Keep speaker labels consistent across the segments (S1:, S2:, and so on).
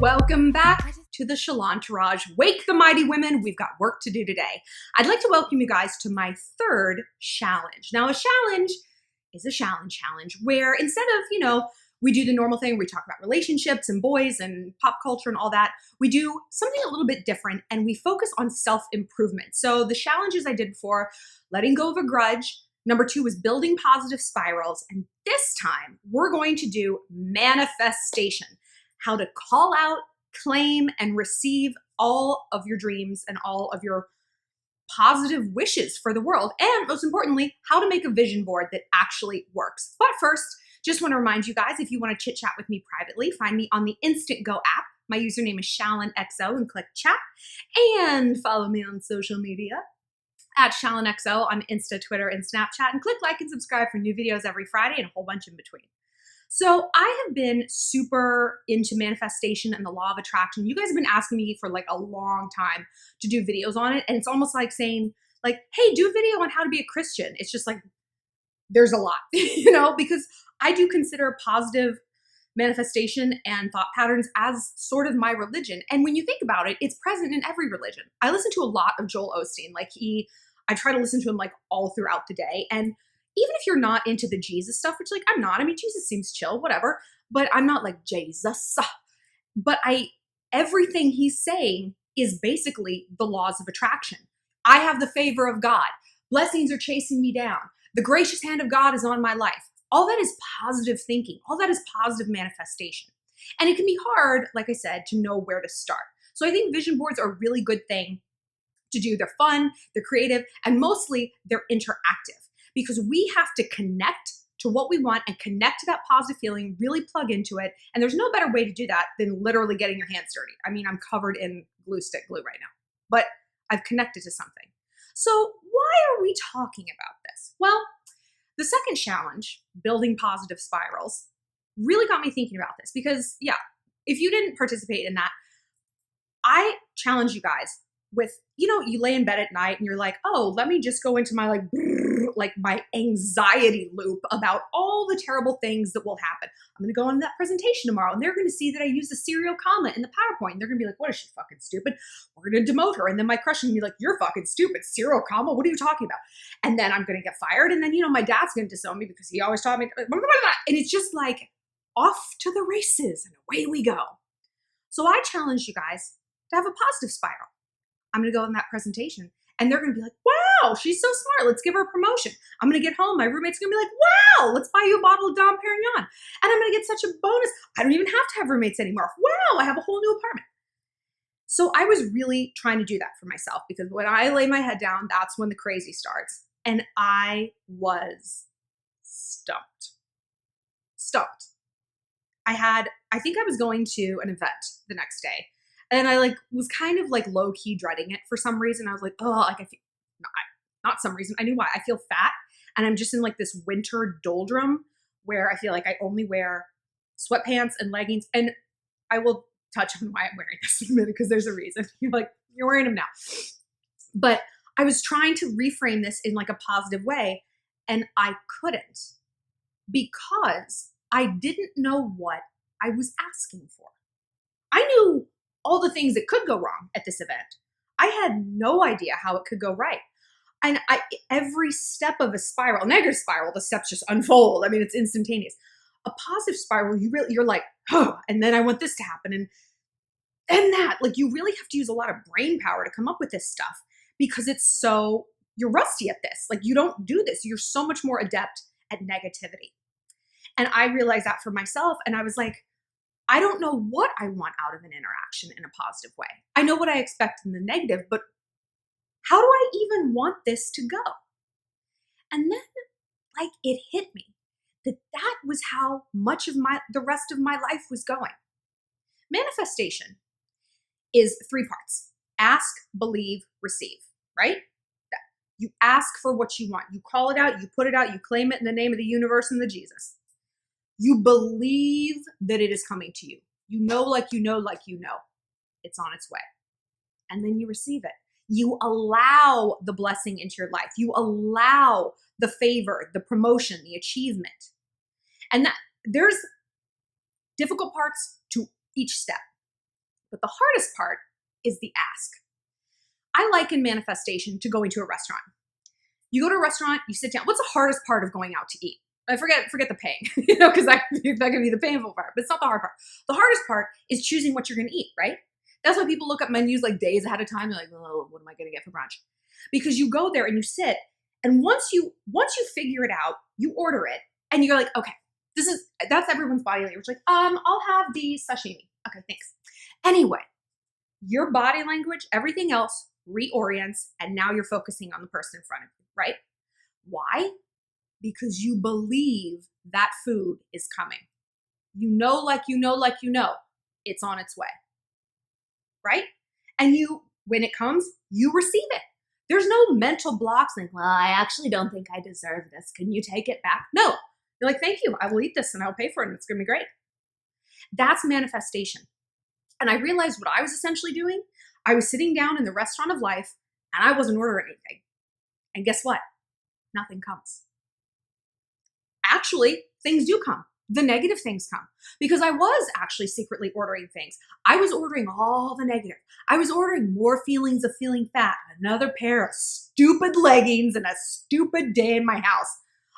S1: welcome back to the Shallon Entourage. Wake the mighty women, we've got work to do today. I'd like to welcome you guys to my third challenge. Now, a challenge is a challenge where instead of, we do the normal thing, we talk about relationships and boys and pop culture and all that, we do something a little bit different and we focus on self-improvement. So the challenges I did before, letting go of a grudge. Number 2 was building positive spirals. And this time we're going to do manifestation, how to call out, claim, and receive all of your dreams and all of your positive wishes for the world. And most importantly, how to make a vision board that actually works. But first, just want to remind you guys, if you want to chit chat with me privately, find me on the Instant Go app. My username is ShallonXO and click chat. And follow me on social media at ShallonXO on Insta, Twitter, and Snapchat. And click like and subscribe for new videos every Friday and a whole bunch in between. So I have been super into manifestation and the law of attraction. You guys have been asking me for like a long time to do videos on it. And it's almost like saying like, hey, do a video on how to be a Christian. It's just like, there's a lot, because I do consider positive manifestation and thought patterns as sort of my religion. And when you think about it, it's present in every religion. I listen to a lot of Joel Osteen. I try to listen to him like all throughout the day. And even if you're not into the Jesus stuff, which like I'm not, Jesus seems chill, whatever, but I'm not like Jesus. But everything he's saying is basically the laws of attraction. I have the favor of God. Blessings are chasing me down. The gracious hand of God is on my life. All that is positive thinking. All that is positive manifestation. And it can be hard, like I said, to know where to start. So I think vision boards are a really good thing to do. They're fun, they're creative, and mostly they're interactive because we have to connect to what we want and connect to that positive feeling, really plug into it. And there's no better way to do that than literally getting your hands dirty. I'm covered in glue stick glue right now, but I've connected to something. So why are we talking about this? Well, the second challenge, building positive spirals, really got me thinking about this because, if you didn't participate in that, I challenge you guys with, you lay in bed at night and you're like, oh, let me just go into my my anxiety loop about all the terrible things that will happen. I'm going to go on that presentation tomorrow and they're going to see that I used a serial comma in the PowerPoint. And they're going to be like, what is she fucking stupid? We're going to demote her. And then my crush is going to be like, you're fucking stupid. Serial comma? What are you talking about? And then I'm going to get fired. And then, my dad's going to disown me because he always taught me. And it's just like off to the races and away we go. So I challenge you guys to have a positive spiral. I'm going to go in that presentation and they're going to be like, wow, she's so smart. Let's give her a promotion. I'm going to get home. My roommate's going to be like, wow, let's buy you a bottle of Dom Perignon. And I'm going to get such a bonus. I don't even have to have roommates anymore. Wow, I have a whole new apartment. So I was really trying to do that for myself because when I lay my head down, that's when the crazy starts. And I was stumped. I think I was going to an event the next day. And I was kind of low key dreading it for some reason. I was like, oh, I feel not some reason. I knew why. I feel fat and I'm just in this winter doldrum where I feel like I only wear sweatpants and leggings. And I will touch on why I'm wearing this in a minute because there's a reason. You're wearing them now. But I was trying to reframe this in a positive way and I couldn't because I didn't know what I was asking for. I knew all the things that could go wrong at this event. I had no idea how it could go right. And every step of a spiral, a negative spiral, the steps just unfold. It's instantaneous. A positive spiral, you're like, oh, and then I want this to happen. And that, you really have to use a lot of brain power to come up with this stuff because you're rusty at this. You don't do this. You're so much more adept at negativity. And I realized that for myself. And I was like, I don't know what I want out of an interaction in a positive way. I know what I expect in the negative, but how do I even want this to go? And then it hit me that was how much of the rest of my life was going. Manifestation is 3 parts. Ask, believe, receive, right? You ask for what you want. You call it out, you put it out, you claim it in the name of the universe and the Jesus. You believe that it is coming to you. You know, it's on its way. And then you receive it. You allow the blessing into your life. You allow the favor, the promotion, the achievement. And that there's difficult parts to each step. But the hardest part is the ask. I liken manifestation to going to a restaurant. You go to a restaurant, you sit down. What's the hardest part of going out to eat? I forget the paying, because that can be the painful part, but it's not the hard part. The hardest part is choosing what you're going to eat, right? That's why people look up menus like days ahead of time. They're like, oh, what am I going to get for brunch? Because you go there and you sit, and once you figure it out, you order it, and you're like, okay, that's everyone's body language. Like, I'll have the sashimi. Okay, thanks. Anyway, your body language, everything else reorients, and now you're focusing on the person in front of you, right? Why? Because you believe that food is coming. You know, it's on its way, right? And when it comes, you receive it. There's no mental blocks like, well, I actually don't think I deserve this. Can you take it back? No. You're like, thank you. I will eat this and I'll pay for it and it's going to be great. That's manifestation. And I realized what I was essentially doing. I was sitting down in the restaurant of life and I wasn't ordering anything. And guess what? Nothing comes. Actually, things do come. The negative things come because I was actually secretly ordering things. I was ordering all the negative. I was ordering more feelings of feeling fat, another pair of stupid leggings, and a stupid day in my house.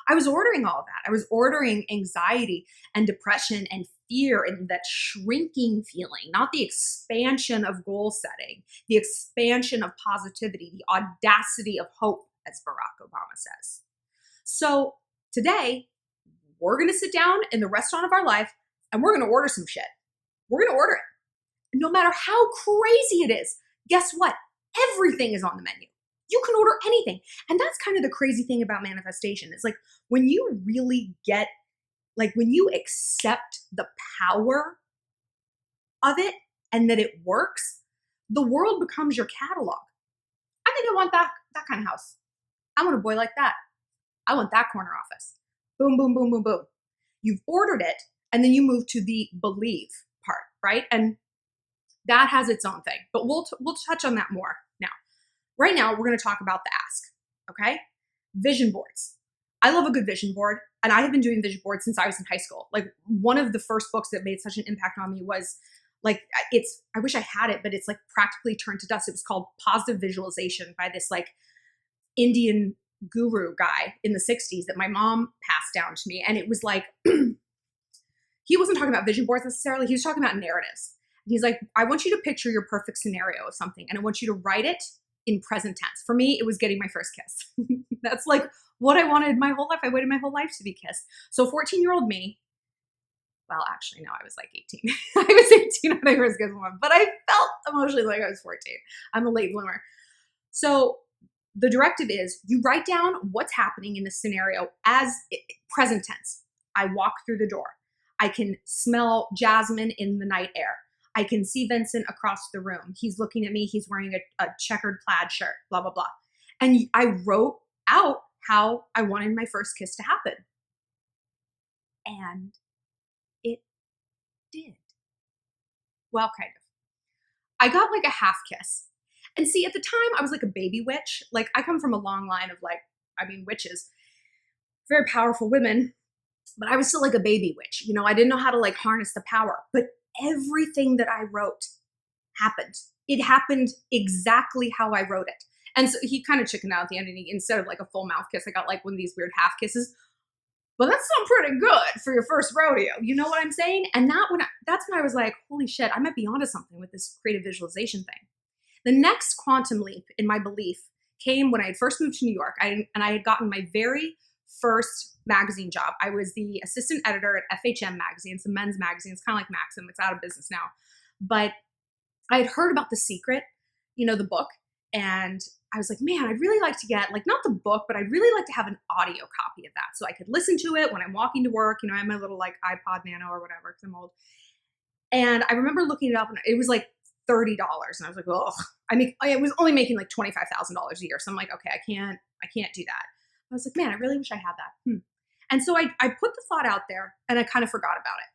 S1: I was ordering all of that. I was ordering anxiety and depression and fear and that shrinking feeling, not the expansion of goal setting, the expansion of positivity, the audacity of hope, as Barack Obama says. So today, we're going to sit down in the restaurant of our life and we're going to order some shit. We're going to order it. No matter how crazy it is, guess what? Everything is on the menu. You can order anything. And that's kind of the crazy thing about manifestation. It's like when you really when you accept the power of it and that it works, the world becomes your catalog. I think I want that kind of house. I want a boy like that. I want that corner office. Boom, boom, boom, boom, boom. You've ordered it, and then you move to the believe part, right? And that has its own thing, but we'll touch on that more now. Right now, we're going to talk about the ask, okay? Vision boards. I love a good vision board, and I have been doing vision boards since I was in high school. Like one of the first books that made such an impact on me was I wish I had it, but it's like practically turned to dust. It was called Positive Visualization by this like Indian guru guy in the 60s that my mom passed down to me. And it was like, he wasn't talking about vision boards necessarily. He was talking about narratives. And he's like, I want you to picture your perfect scenario of something. And I want you to write it in present tense. For me, it was getting my first kiss. That's like what I wanted my whole life. I waited my whole life to be kissed. So 14-year-old me, well, actually, no, I was like 18. I was 18 when I first kissed someone, but I felt emotionally like I was 14. I'm a late bloomer. So the directive is you write down what's happening in the scenario as present tense. I walk through the door. I can smell jasmine in the night air. I can see Vincent across the room. He's looking at me. He's wearing a checkered plaid shirt, blah, blah, blah. And I wrote out how I wanted my first kiss to happen. And it did. Well, kind of. I got like a half kiss. And see, at the time, I was like a baby witch. Like, I come from a long line of witches, very powerful women, but I was still like a baby witch. You know, I didn't know how to like harness the power, but everything that I wrote happened. It happened exactly how I wrote it. And so he kind of chickened out at the end, and instead of like a full mouth kiss, I got like one of these weird half kisses. Well, that's not pretty good for your first rodeo. You know what I'm saying? And that's when I was like, holy shit, I might be onto something with this creative visualization thing. The next quantum leap in my belief came when I had first moved to New York, and I had gotten my very first magazine job. I was the assistant editor at FHM magazine. It's a men's magazine. It's kind of like Maxim. It's out of business now. But I had heard about The Secret, the book, and I was like, man, I'd really like to get, like, not the book, but I'd really like to have an audio copy of that so I could listen to it when I'm walking to work. I have my little, like, iPod Nano or whatever because I'm old. And I remember looking it up, and it was, like, $30. And I was like, oh, I was only making, like, $25,000 a year. So I'm like, okay, I can't do that. I was like, man, I really wish I had that. And so I put the thought out there, and I kind of forgot about it.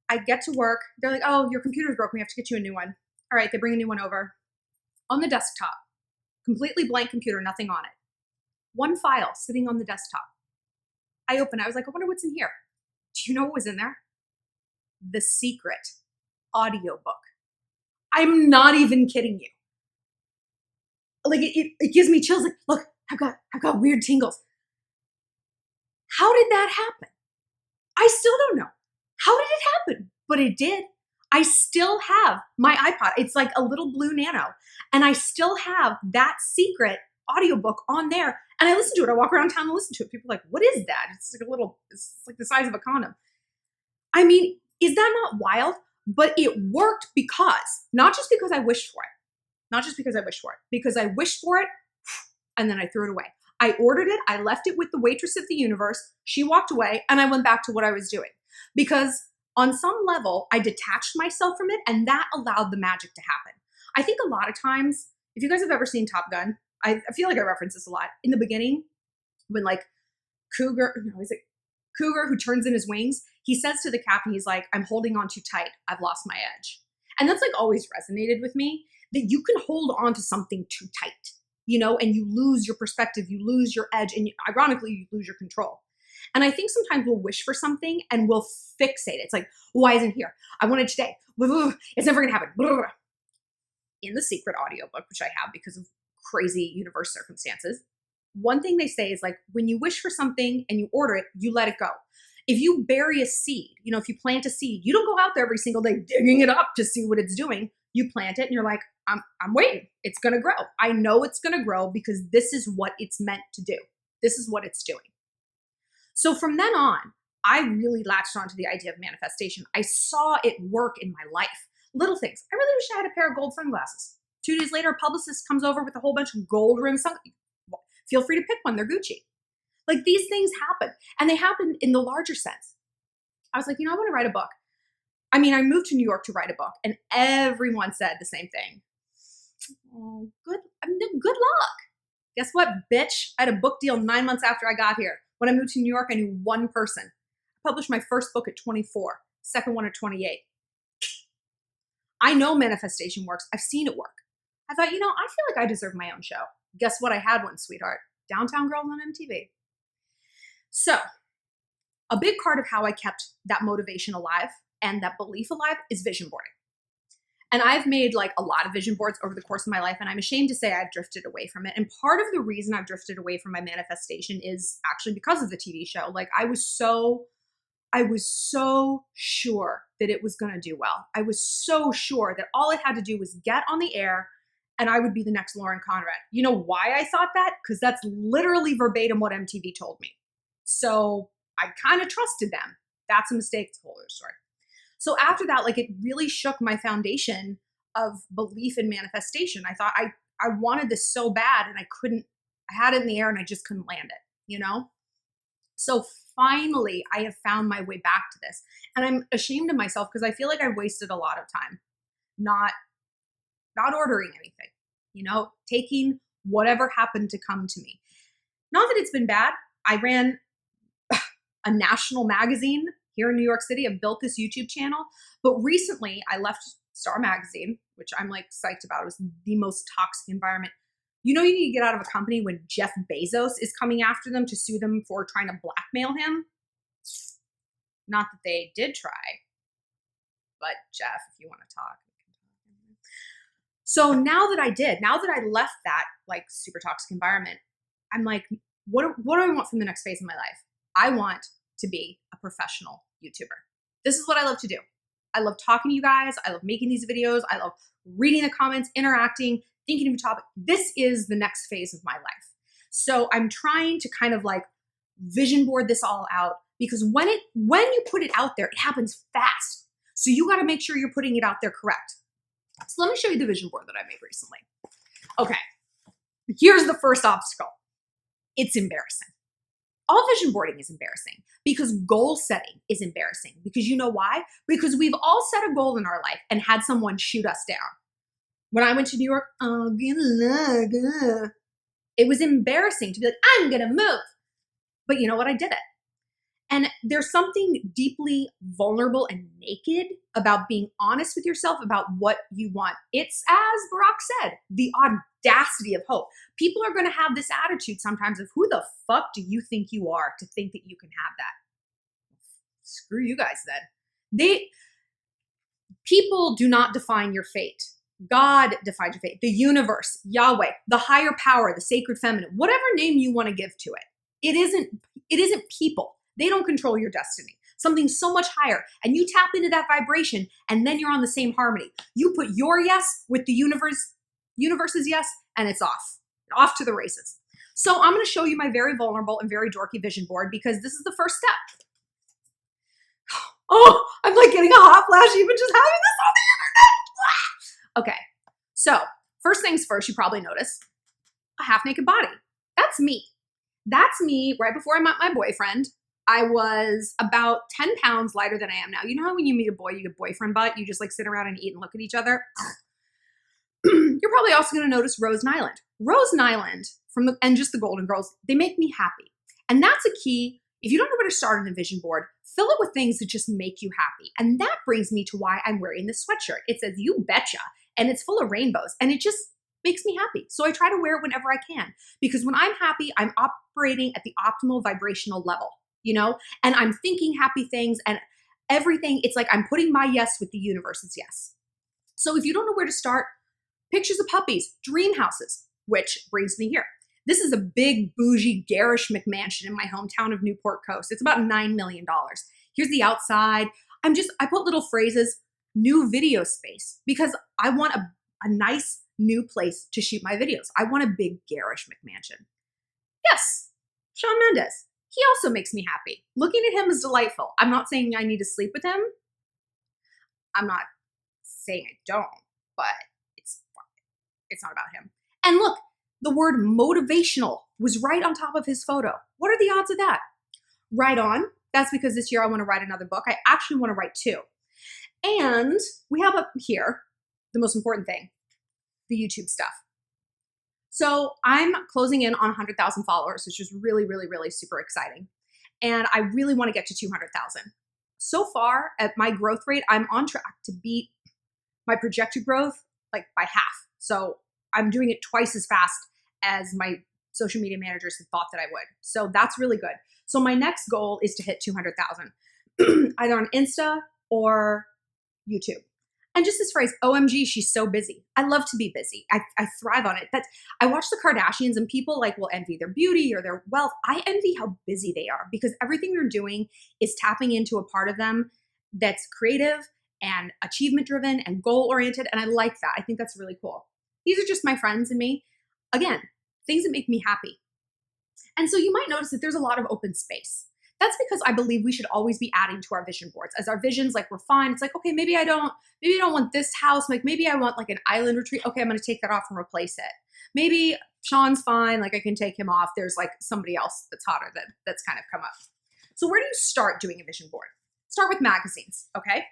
S1: I get to work. They're like, oh, your computer's broken. We have to get you a new one. All right, they bring a new one over. On the desktop, completely blank computer, nothing on it. One file sitting on the desktop. I opened it. I was like, I wonder what's in here. Do you know what was in there? The Secret. audiobook. I'm not even kidding you. Like it gives me chills. Like, look, I've got weird tingles. How did that happen? I still don't know. How did it happen? But it did. I still have my iPod. It's like a little blue Nano. And I still have that secret audiobook on there. And I listen to it. I walk around town and listen to it. People are like, what is that? It's like the size of a condom. I mean, is that not wild? But it worked not just because I wished for it, because I wished for it and then I threw it away. I ordered it. I left it with the waitress of the universe. She walked away and I went back to what I was doing because on some level I detached myself from it and that allowed the magic to happen. I think a lot of times, if you guys have ever seen Top Gun, I feel like I reference this a lot. In the beginning, when like Cougar who turns in his wings, he says to the captain, he's like, I'm holding on too tight. I've lost my edge. And that's like always resonated with me, that you can hold on to something too tight, and you lose your perspective, you lose your edge, and ironically, you lose your control. And I think sometimes we'll wish for something and we'll fixate it. It's like, why isn't it here? I want it today. It's never going to happen. In the secret audiobook, which I have because of crazy universe circumstances, one thing they say is like, when you wish for something and you order it, you let it go. If you bury a seed, if you plant a seed, you don't go out there every single day digging it up to see what it's doing. You plant it and you're like, I'm waiting. It's going to grow. I know it's going to grow because this is what it's meant to do. This is what it's doing. So from then on, I really latched onto the idea of manifestation. I saw it work in my life. Little things. I really wish I had a pair of gold sunglasses. 2 days later, a publicist comes over with a whole bunch of gold rimmed sunglasses. Feel free to pick one. They're Gucci. Like these things happen. And they happen in the larger sense. I was like, I want to write a book. I mean, I moved to New York to write a book and everyone said the same thing. Oh, good luck. Guess what, bitch? I had a book deal 9 months after I got here. When I moved to New York, I knew one person. I published my first book at 24, second one at 28. I know manifestation works. I've seen it work. I thought, I feel like I deserve my own show. Guess what? I had one, sweetheart. Downtown Girls on MTV. So a big part of how I kept that motivation alive and that belief alive is vision boarding. And I've made like a lot of vision boards over the course of my life, and I'm ashamed to say I've drifted away from it. And part of the reason I've drifted away from my manifestation is actually because of the TV show. Like I was so sure that it was going to do well. I was so sure that all it had to do was get on the air and I would be the next Lauren Conrad. You know why I thought that? Because that's literally verbatim what MTV told me. So I kind of trusted them. That's a mistake. It's a whole other story. So after that, like it really shook my foundation of belief in manifestation. I thought I wanted this so bad and I had it in the air and I just couldn't land it, So finally, I have found my way back to this. And I'm ashamed of myself because I feel like I wasted a lot of time not ordering anything, taking whatever happened to come to me. Not that it's been bad. I ran a national magazine here in New York City. I've built this YouTube channel. But recently I left Star Magazine, which I'm like psyched about. It was the most toxic environment. You need to get out of a company when Jeff Bezos is coming after them to sue them for trying to blackmail him. Not that they did try, but Jeff, if you want to talk, we can talk. So now that I left that like super toxic environment, I'm like, what do I want from the next phase of my life? I want to be a professional YouTuber. This is what I love to do. I love talking to you guys. I love making these videos. I love reading the comments, interacting, thinking of a topic. This is the next phase of my life. So I'm trying to kind of like vision board this all out because when you put it out there, it happens fast. So you got to make sure you're putting it out there correct. So let me show you the vision board that I made recently. Okay, here's the first obstacle. It's embarrassing. All vision boarding is embarrassing because goal setting is embarrassing. Because you know why? Because we've all set a goal in our life and had someone shoot us down. When I went to New York, good luck. It was embarrassing to be like, I'm going to move. But you know what? I did it. And there's something deeply vulnerable and naked about being honest with yourself about what you want. It's, as Barack said, the audacity of hope. People are going to have this attitude sometimes of who the fuck do you think you are to think that you can have that? Screw you guys then. People do not define your fate. God defines your fate. The universe, Yahweh, the higher power, the sacred feminine, whatever name you want to give to it. It isn't people. They don't control your destiny. Something so much higher. And you tap into that vibration and then you're on the same harmony. You put your yes with the universe's yes, and it's off to the races. So I'm going to show you my very vulnerable and very dorky vision board because this is the first step. Oh, I'm like getting a hot flash even just having this on the internet. Okay, so first things first, you probably noticed a half naked body. That's me. That's me right before I met my boyfriend. I was about 10 pounds lighter than I am now. You know how when you meet a boy, you get boyfriend butt, you just like sit around and eat and look at each other? You're probably also going to notice Rose Nyland. Rose Nyland and just the Golden Girls, they make me happy. And that's a key. If you don't know where to start on a vision board, fill it with things that just make you happy. And that brings me to why I'm wearing this sweatshirt. It says, "You betcha." And it's full of rainbows. And it just makes me happy. So I try to wear it whenever I can. Because when I'm happy, I'm operating at the optimal vibrational level, you know? And I'm thinking happy things and everything. It's like I'm putting my yes with the universe's yes. So if you don't know where to start, pictures of puppies, dream houses, which brings me here. This is a big, bougie, garish McMansion in my hometown of Newport Coast. It's about $9 million. Here's the outside. I put little phrases, new video space, because I want a nice new place to shoot my videos. I want a big, garish McMansion. Yes, Shawn Mendes. He also makes me happy. Looking at him is delightful. I'm not saying I need to sleep with him. I'm not saying I don't, but it's not about him. And look, the word motivational was right on top of his photo. What are the odds of that? Right on. That's because this year I want to write another book. I actually want to write 2. And we have up here the most important thing, the YouTube stuff. So I'm closing in on 100,000 followers, which is really, really, really super exciting. And I really want to get to 200,000. So far at my growth rate, I'm on track to beat my projected growth like by half. So I'm doing it twice as fast as my social media managers had thought that I would. So that's really good. So my next goal is to hit 200,000, either on Insta or YouTube. And just this phrase, OMG, she's so busy. I love to be busy. I thrive on it. I watch the Kardashians and people like will envy their beauty or their wealth. I envy how busy they are because everything they're doing is tapping into a part of them that's creative and achievement driven and goal oriented. And I like that. I think that's really cool. These are just my friends and me. Again, things that make me happy. And so you might notice that there's a lot of open space. That's because I believe we should always be adding to our vision boards. As our visions like refine, it's like, okay, maybe I don't want this house. Like maybe I want like an island retreat. Okay, I'm going to take that off and replace it. Maybe Sean's fine. Like I can take him off. There's like somebody else that's hotter that's kind of come up. So where do you start doing a vision board? Start with magazines, okay?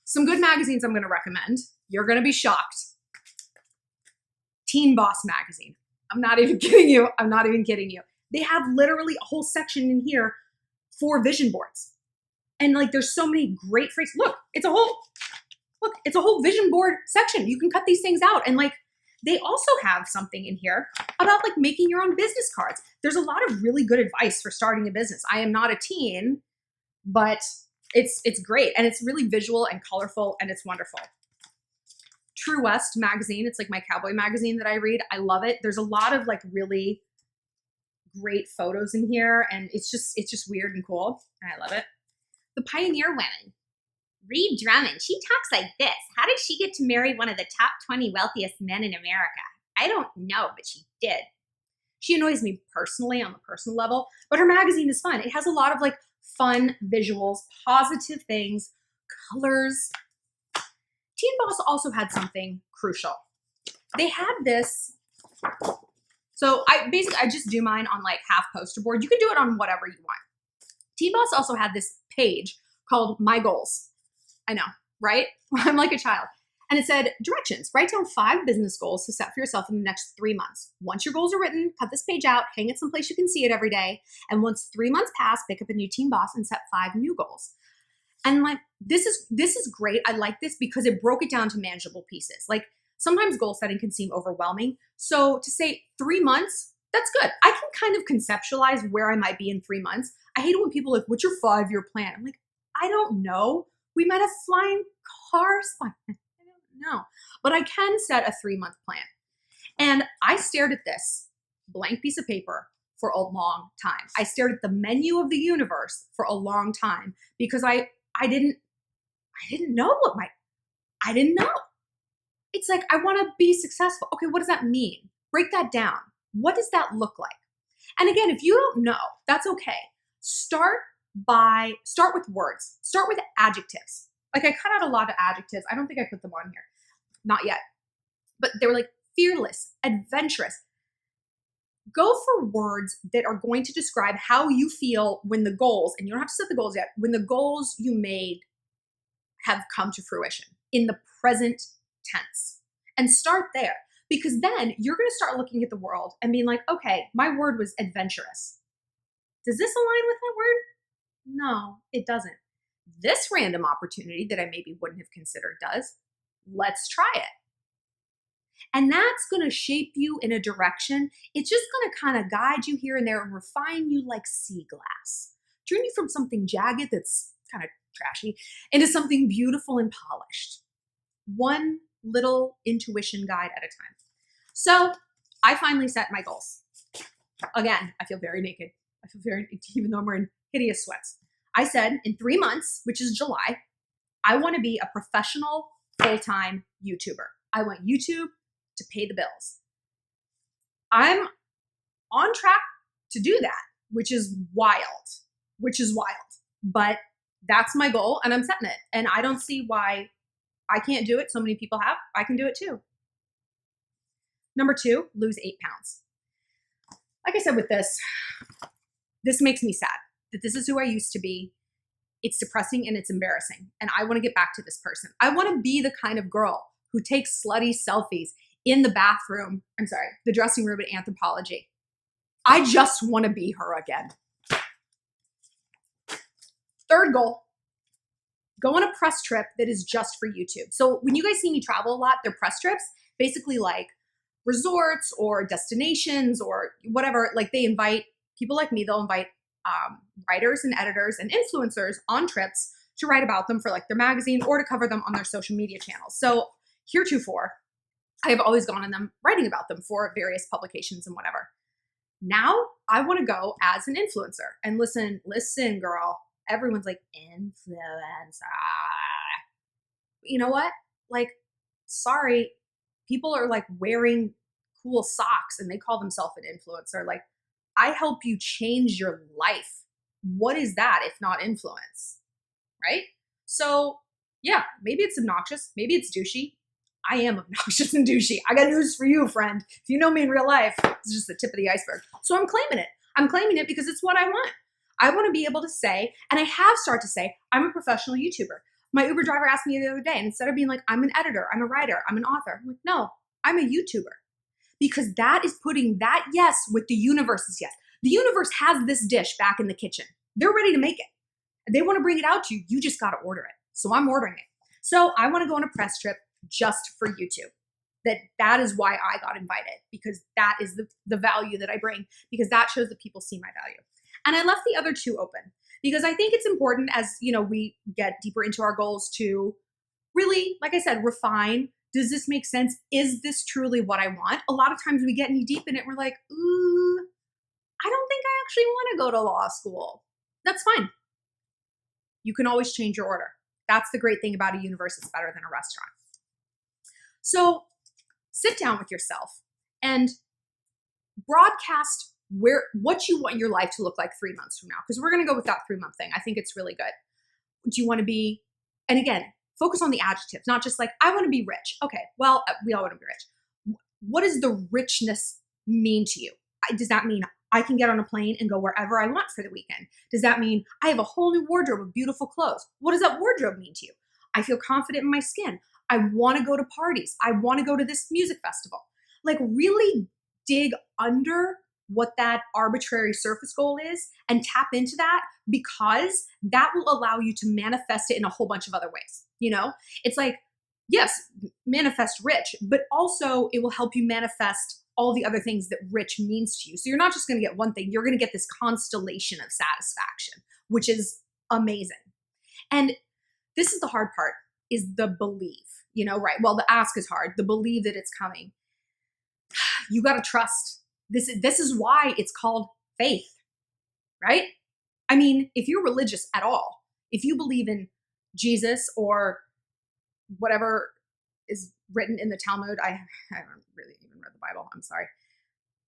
S1: Some good magazines I'm going to recommend. You're going to be shocked. Teen Boss magazine. I'm not even kidding you. I'm not even kidding you. They have literally a whole section in here for vision boards. And like there's so many great phrases. Look, it's a whole vision board section. You can cut these things out. And like they also have something in here about like making your own business cards. There's a lot of really good advice for starting a business. I am not a teen, but it's great. And it's really visual and colorful and it's wonderful. True West magazine. It's like my cowboy magazine that I read. I love it. There's a lot of like really great photos in here and it's just weird and cool. And I love it. The Pioneer Women. Ree Drummond. She talks like this. How did she get to marry one of the top 20 wealthiest men in America? I don't know, but she did. She annoys me personally on the personal level, but her magazine is fun. It has a lot of like fun visuals, positive things, colors. Teen Boss also had something crucial. They had this. So I just do mine on like half poster board. You can do it on whatever you want. Teen Boss also had this page called My Goals. I know, right? I'm like a child. And it said directions. Write down 5 business goals to set for yourself in the next 3 months. Once your goals are written, cut this page out, hang it someplace you can see it every day. And once 3 months pass, pick up a new Teen Boss and set 5 new goals. And like, this is great. I like this because it broke it down to manageable pieces. Like sometimes goal setting can seem overwhelming. So to say 3 months, that's good. I can kind of conceptualize where I might be in 3 months. I hate it when people are like, what's your 5-year plan? I'm like, I don't know. We might have flying cars. I don't know. But I can set a 3-month plan. And I stared at this blank piece of paper for a long time. I stared at the menu of the universe for a long time because I didn't know I didn't know. It's like, I want to be successful. Okay, what does that mean? Break that down. What does that look like? And again, if you don't know, that's okay. Start with words. Start with adjectives. Like, I cut out a lot of adjectives. I don't think I put them on here. Not yet. But they were like fearless, adventurous. Go for words that are going to describe how you feel when the goals, and you don't have to set the goals yet, when the goals you made have come to fruition in the present tense. And start there, because then you're going to start looking at the world and being like, okay, my word was adventurous. Does this align with that word? No, it doesn't. This random opportunity that I maybe wouldn't have considered does. Let's try it. And that's going to shape you in a direction. It's just going to kind of guide you here and there and refine you like sea glass. Turn you from something jagged that's kind of trashy into something beautiful and polished. One little intuition guide at a time. So I finally set my goals. Again, I feel very naked. I feel very, even though I'm wearing hideous sweats. I said in 3 months, which is July, I want to be a professional full-time YouTuber. I want YouTube to pay the bills. I'm on track to do that, which is wild, but that's my goal and I'm setting it. And I don't see why I can't do it. So many people have, I can do it too. Number 2, lose 8 pounds. Like I said with this makes me sad that this is who I used to be. It's depressing and it's embarrassing. And I want to get back to this person. I want to be the kind of girl who takes slutty selfies in the the dressing room at Anthropology. I just want to be her again. 3rd goal, go on a press trip that is just for YouTube. So when you guys see me travel a lot, they're press trips, basically like resorts or destinations or whatever. Like, they invite people like me, they'll invite writers and editors and influencers on trips to write about them for like their magazine or to cover them on their social media channels. So heretofore, I have always gone on them, writing about them for various publications and whatever. Now I want to go as an influencer. And listen, girl, everyone's like, influencer. You know what? Like, sorry, people are like wearing cool socks and they call themselves an influencer. Like, I help you change your life. What is that if not influence? Right? So yeah, maybe it's obnoxious. Maybe it's douchey. I am obnoxious and douchey. I got news for you, friend. If you know me in real life, it's just the tip of the iceberg. So I'm claiming it. I'm claiming it because it's what I want. I want to be able to say, and I have started to say, I'm a professional YouTuber. My Uber driver asked me the other day, and instead of being like, I'm an editor, I'm a writer, I'm an author, I'm like, no, I'm a YouTuber. Because that is putting that yes with the universe's yes. The universe has this dish back in the kitchen. They're ready to make it. They want to bring it out to you. You just got to order it. So I'm ordering it. So I want to go on a press trip just for YouTube. That is why I got invited, because that is the value that I bring, because that shows that people see my value. And I left the other 2 open because I think it's important as, we get deeper into our goals to really, like I said, refine. Does this make sense? Is this truly what I want? A lot of times we get knee deep in it and we're like, ooh, I don't think I actually want to go to law school. That's fine. You can always change your order. That's the great thing about a universe. It's better than a restaurant. So sit down with yourself and broadcast what you want your life to look like 3 months from now. Because we're going to go with that 3-month thing. I think it's really good. Do you want to be, and again, focus on the adjectives, not just like, I want to be rich. Okay, well, we all want to be rich. What does the richness mean to you? Does that mean I can get on a plane and go wherever I want for the weekend? Does that mean I have a whole new wardrobe of beautiful clothes? What does that wardrobe mean to you? I feel confident in my skin. I want to go to parties. I want to go to this music festival. Like, really dig under what that arbitrary surface goal is and tap into that, because that will allow you to manifest it in a whole bunch of other ways. It's like, yes, manifest rich, but also it will help you manifest all the other things that rich means to you. So you're not just going to get one thing, you're going to get this constellation of satisfaction, which is amazing. And This is the hard part, is the believe, right? Well, the ask is hard, the believe that it's coming. You got to trust. This is why it's called faith, right? I mean, if you're religious at all, if you believe in Jesus or whatever is written in the Talmud, I haven't really even read the Bible, I'm sorry.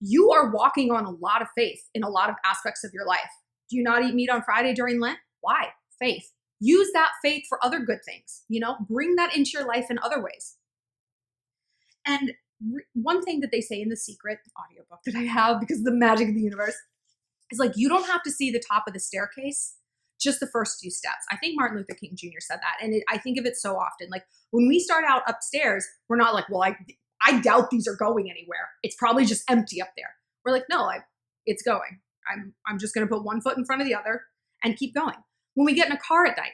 S1: You are walking on a lot of faith in a lot of aspects of your life. Do you not eat meat on Friday during Lent? Why? Faith. Use that faith for other good things, bring that into your life in other ways. And one thing that they say in the Secret audiobook that I have, because of the magic of the universe, is like, you don't have to see the top of the staircase, just the first few steps. I think Martin Luther King Jr. said that. And I think of it so often. Like when we start out upstairs, we're not like, well, I doubt these are going anywhere. It's probably just empty up there. We're like, no, it's going. I'm just going to put one foot in front of the other and keep going. When we get in a car at night,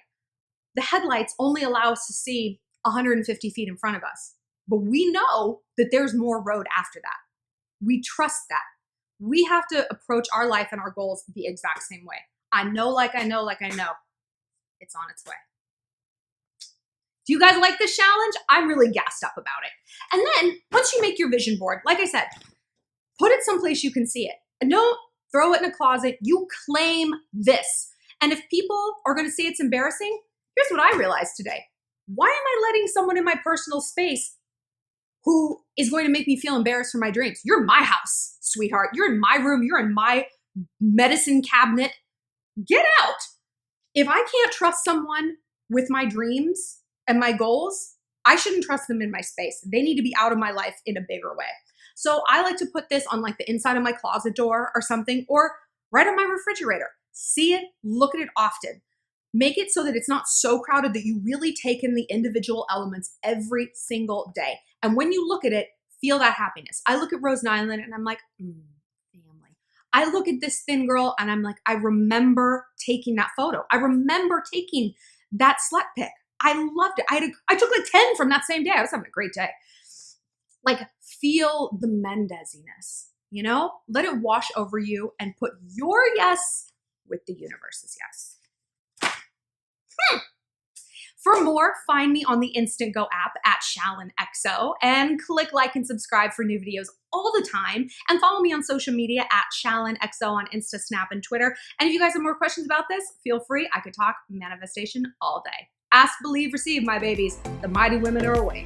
S1: the headlights only allow us to see 150 feet in front of us. But we know that there's more road after that. We trust that. We have to approach our life and our goals the exact same way. I know. It's on its way. Do you guys like this challenge? I'm really gassed up about it. And then once you make your vision board, like I said, put it someplace you can see it. And don't throw it in a closet. You claim this. And if people are going to say it's embarrassing, here's what I realized today. Why am I letting someone in my personal space who is going to make me feel embarrassed for my dreams? You're in my house, sweetheart. You're in my room. You're in my medicine cabinet. Get out. If I can't trust someone with my dreams and my goals, I shouldn't trust them in my space. They need to be out of my life in a bigger way. So I like to put this on like the inside of my closet door or something, or right on my refrigerator. See it, look at it often. Make it so that it's not so crowded that you really take in the individual elements every single day. And when you look at it, feel that happiness. I look at Rose Nyland and I'm like, family. I look at this thin girl and I'm like, I remember taking that photo. I remember taking that slut pic. I loved it. I took like 10 from that same day. I was having a great day. Like, feel the Mendesiness, Let it wash over you and put your yes with the universe's yes. For more, find me on the Instant Go app at ShallonXO and click like and subscribe for new videos all the time. And follow me on social media at ShallonXO on Insta, Snap, and Twitter. And if you guys have more questions about this, feel free. I could talk manifestation all day. Ask, believe, receive, my babies. The mighty women are awake.